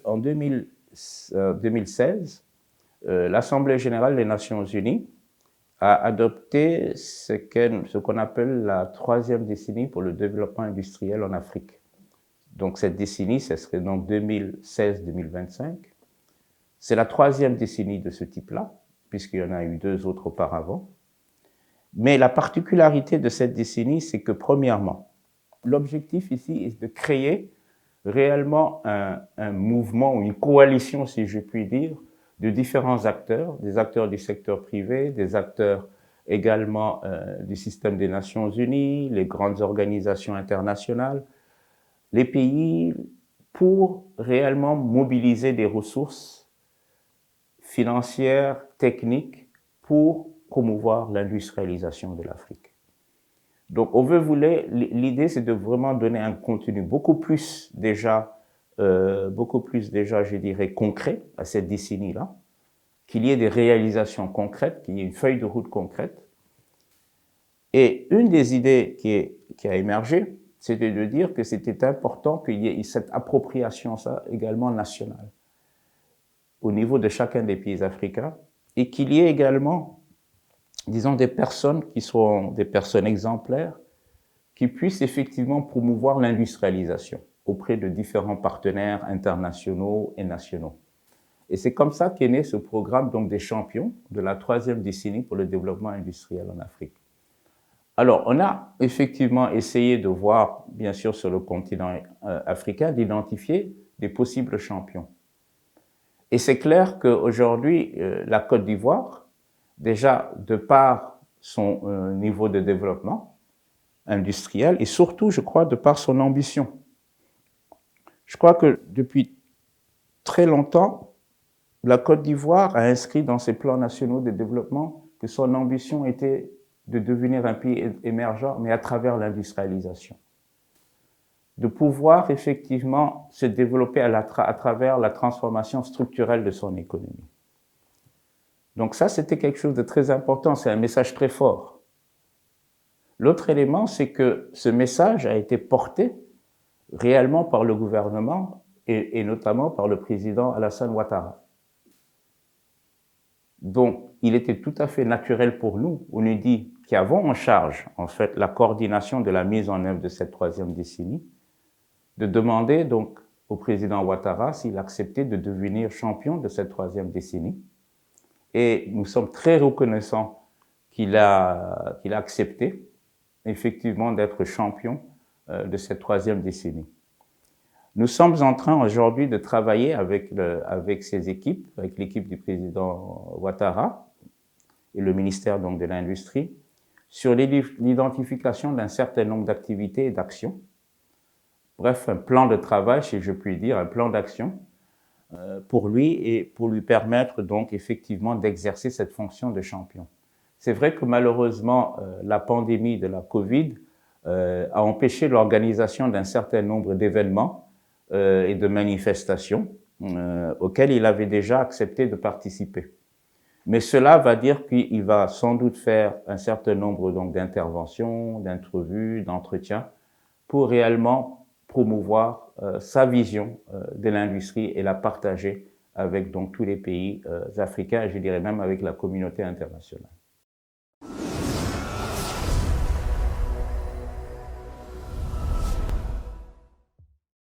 En 2016, l'Assemblée générale des Nations unies a adopté ce qu'on appelle la troisième décennie pour le développement industriel en Afrique. Donc cette décennie, ce serait donc 2016-2025. C'est la troisième décennie de ce type-là, puisqu'il y en a eu deux autres auparavant. Mais la particularité de cette décennie, c'est que premièrement, l'objectif ici est de créer réellement un mouvement ou une coalition, si je puis dire, de différents acteurs, des acteurs du secteur privé, des acteurs également du système des Nations Unies, les grandes organisations internationales, les pays, pour réellement mobiliser des ressources financières, techniques, pour promouvoir l'industrialisation de l'Afrique. Donc, on voulait, l'idée, c'est de vraiment donner un contenu beaucoup plus déjà, je dirais, concret à cette décennie-là, qu'il y ait des réalisations concrètes, qu'il y ait une feuille de route concrète. Et une des idées qui a émergé, c'était de dire que c'était important qu'il y ait cette appropriation, ça, également nationale, au niveau de chacun des pays africains, et qu'il y ait également, disons, des personnes qui sont des personnes exemplaires, qui puissent effectivement promouvoir l'industrialisation auprès de différents partenaires internationaux et nationaux. Et c'est comme ça qu'est né ce programme donc des champions de la troisième décennie pour le développement industriel en Afrique. Alors, on a effectivement essayé de voir, bien sûr, sur le continent africain, d'identifier des possibles champions. Et c'est clair qu'aujourd'hui, la Côte d'Ivoire, déjà de par son niveau de développement industriel et surtout, je crois, de par son ambition. Je crois que depuis très longtemps, la Côte d'Ivoire a inscrit dans ses plans nationaux de développement que son ambition était de devenir un pays émergent, mais à travers l'industrialisation. De pouvoir effectivement se développer à travers la transformation structurelle de son économie. Donc ça, c'était quelque chose de très important, c'est un message très fort. L'autre élément, c'est que ce message a été porté réellement par le gouvernement et notamment par le président Alassane Ouattara. Donc, il était tout à fait naturel pour nous, on nous dit, qui avons en charge, en fait, la coordination de la mise en œuvre de cette troisième décennie, de demander donc au président Ouattara s'il acceptait de devenir champion de cette troisième décennie. Et nous sommes très reconnaissants qu'il a accepté, effectivement, d'être champion de cette troisième décennie. Nous sommes en train aujourd'hui de travailler avec ces équipes, avec l'équipe du président Ouattara et le ministère donc de l'Industrie, sur l'identification d'un certain nombre d'activités et d'actions. Bref, un plan de travail, si je puis dire, un plan d'action pour lui et pour lui permettre donc effectivement d'exercer cette fonction de champion. C'est vrai que malheureusement, la pandémie de la Covid a empêché l'organisation d'un certain nombre d'événements et de manifestations auxquelles il avait déjà accepté de participer. Mais cela va dire qu'il va sans doute faire un certain nombre donc d'interventions, d'entrevues, d'entretiens pour réellement promouvoir sa vision de l'industrie et la partager avec donc tous les pays africains et je dirais même avec la communauté internationale.